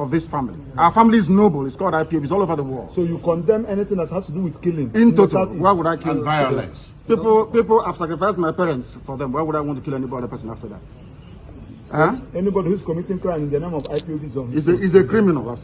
of this family. Our family is noble. It's called IPOB. It's all over the world. So you condemn anything that has to do with killing? In total, why would I kill? And violence. People have sacrificed my parents for them. Why would I want to kill any other person after that? Anybody who's committing crime in the name of IPOB zone is a criminal.